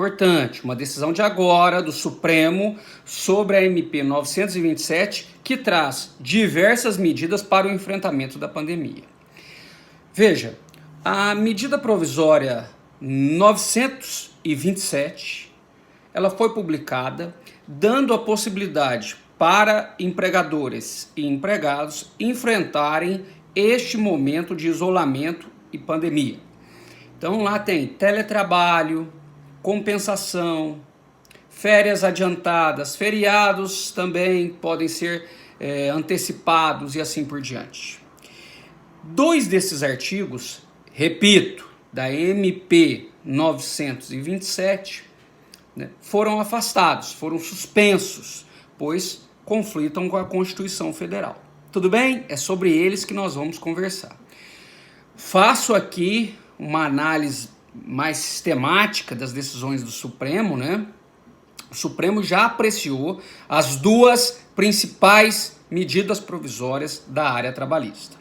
Importante, uma decisão de agora do Supremo sobre a MP 927, que traz diversas medidas para o enfrentamento da pandemia. Veja, a medida provisória 927, ela foi publicada dando a possibilidade para empregadores e empregados enfrentarem este momento de isolamento e pandemia. Então lá tem teletrabalho, compensação, férias adiantadas, feriados também podem ser antecipados e assim por diante. Dois desses artigos, repito, da MP 927, foram afastados, foram suspensos, pois conflitam com a Constituição Federal. Tudo bem? É sobre eles que nós vamos conversar. Faço aqui uma análise mais sistemática das decisões do Supremo, né? O Supremo já apreciou as duas principais medidas provisórias da área trabalhista.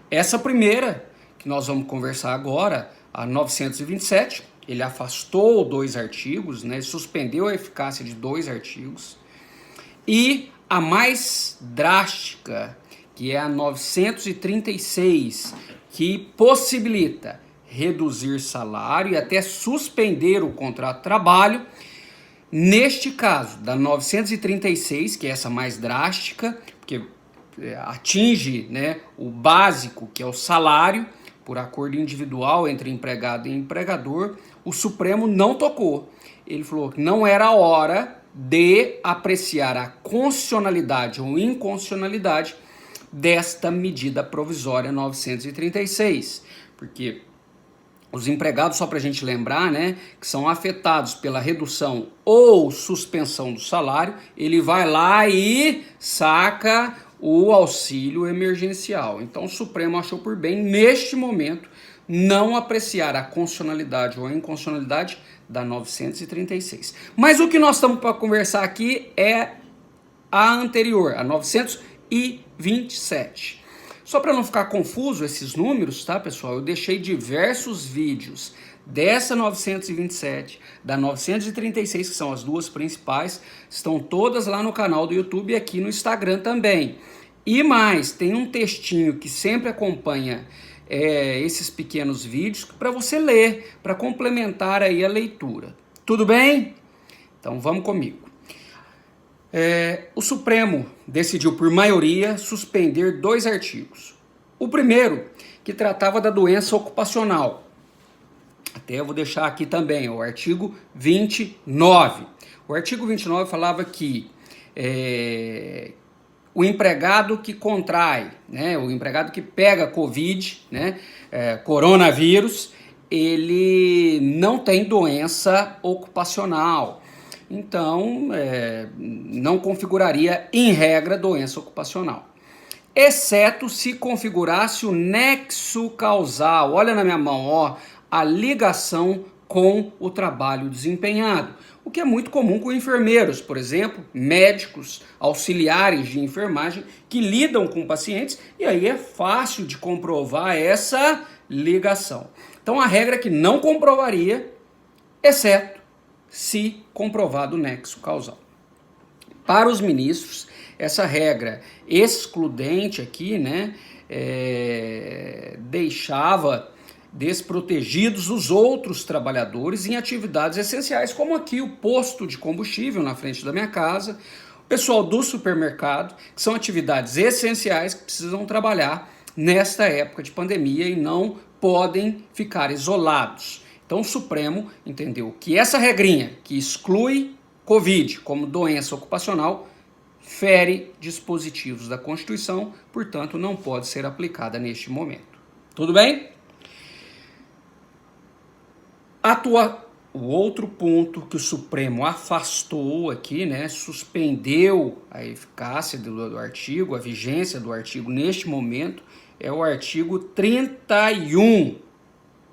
Essa primeira, que nós vamos conversar agora, a 927, ele afastou dois artigos, né? Suspendeu a eficácia de dois artigos. E a mais drástica, que é a 936, que possibilita reduzir salário e até suspender o contrato de trabalho. Neste caso, da 936, que é essa mais drástica, porque atinge, né, o básico, que é o salário, por acordo individual entre empregado e empregador, o Supremo não tocou. Ele falou que não era a hora de apreciar a constitucionalidade ou inconstitucionalidade desta medida provisória 936, porque os empregados, só para a gente lembrar, né, que são afetados pela redução ou suspensão do salário, ele vai lá e saca o auxílio emergencial. Então o Supremo achou por bem, neste momento, não apreciar a constitucionalidade ou a inconstitucionalidade da 936. Mas o que nós estamos para conversar aqui é a anterior, a 927. Só para não ficar confuso esses números, tá, pessoal? Eu deixei diversos vídeos dessa 927, da 936, que são as duas principais, estão todas lá no canal do YouTube e aqui no Instagram também. E mais, tem um textinho que sempre acompanha esses pequenos vídeos para você ler, para complementar aí a leitura. Tudo bem? Então vamos comigo. O Supremo decidiu por maioria suspender dois artigos. O primeiro, que tratava da doença ocupacional. Até eu vou deixar aqui também, o artigo 29. O artigo 29 falava que o empregado que contrai, né, o empregado que pega Covid, né, coronavírus, ele não tem doença ocupacional. Então, não configuraria, em regra, doença ocupacional. Exceto se configurasse o nexo causal. Olha na minha mão, ó, a ligação com o trabalho desempenhado. O que é muito comum com enfermeiros, por exemplo, médicos, auxiliares de enfermagem, que lidam com pacientes, e aí é fácil de comprovar essa ligação. Então, a regra é que não comprovaria, exceto se comprovado o nexo causal. Para os ministros, essa regra excludente aqui, né, deixava desprotegidos os outros trabalhadores em atividades essenciais, como aqui o posto de combustível na frente da minha casa, o pessoal do supermercado, que são atividades essenciais que precisam trabalhar nesta época de pandemia e não podem ficar isolados. Então o Supremo entendeu que essa regrinha que exclui Covid como doença ocupacional fere dispositivos da Constituição, portanto não pode ser aplicada neste momento. Tudo bem? O outro ponto que o Supremo afastou aqui, né, suspendeu a eficácia do artigo, a vigência do artigo neste momento, é o artigo 31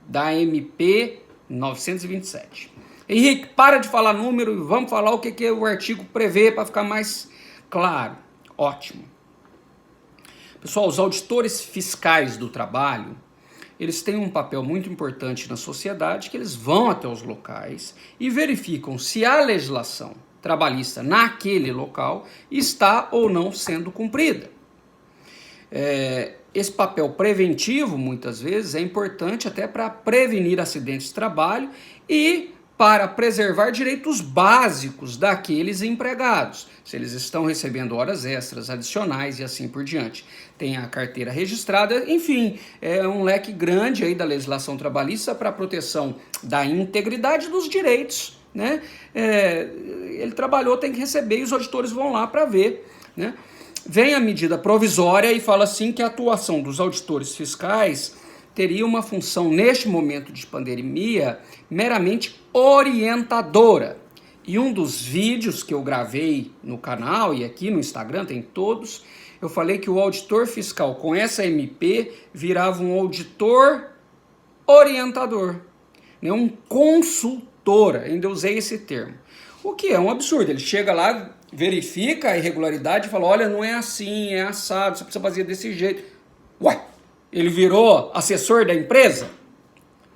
da MP 927. Henrique, para de falar número e vamos falar o que o artigo prevê para ficar mais claro. Ótimo. Pessoal, os auditores fiscais do trabalho, eles têm um papel muito importante na sociedade, que eles vão até os locais e verificam se a legislação trabalhista naquele local está ou não sendo cumprida. Esse papel preventivo, muitas vezes, é importante até para prevenir acidentes de trabalho e para preservar direitos básicos daqueles empregados, se eles estão recebendo horas extras, adicionais e assim por diante. Tem a carteira registrada, enfim, é um leque grande aí da legislação trabalhista para a proteção da integridade dos direitos, né? Ele trabalhou, tem que receber e os auditores vão lá para ver, né? Vem a medida provisória e fala assim que a atuação dos auditores fiscais teria uma função, neste momento de pandemia, meramente orientadora. E um dos vídeos que eu gravei no canal e aqui no Instagram, tem todos, eu falei que o auditor fiscal com essa MP virava um auditor orientador, né? Um consultor, ainda usei esse termo. O que é um absurdo, ele chega lá, verifica a irregularidade e fala, olha, não é assim, é assado, você precisa fazer desse jeito. Ué, ele virou assessor da empresa?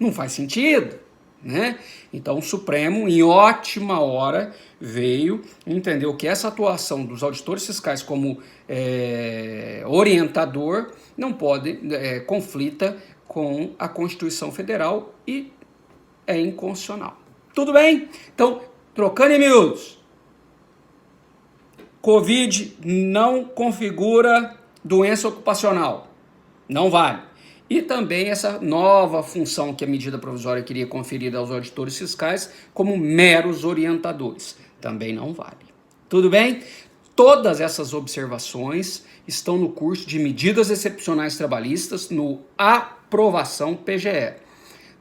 Não faz sentido, né? Então o Supremo, em ótima hora, veio, entendeu que essa atuação dos auditores fiscais como orientador não pode, conflita com a Constituição Federal e é inconstitucional. Tudo bem? Então, trocando em miúdos, Covid não configura doença ocupacional. Não vale. E também essa nova função que a medida provisória queria conferir aos auditores fiscais como meros orientadores. Também não vale. Tudo bem? Todas essas observações estão no curso de Medidas Excepcionais Trabalhistas no Aprovação PGE.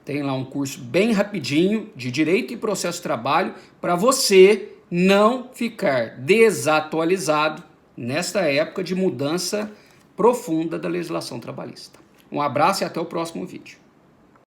Tem lá um curso bem rapidinho de Direito e Processo de Trabalho para você não ficar desatualizado nesta época de mudança profunda da legislação trabalhista. Um abraço e até o próximo vídeo.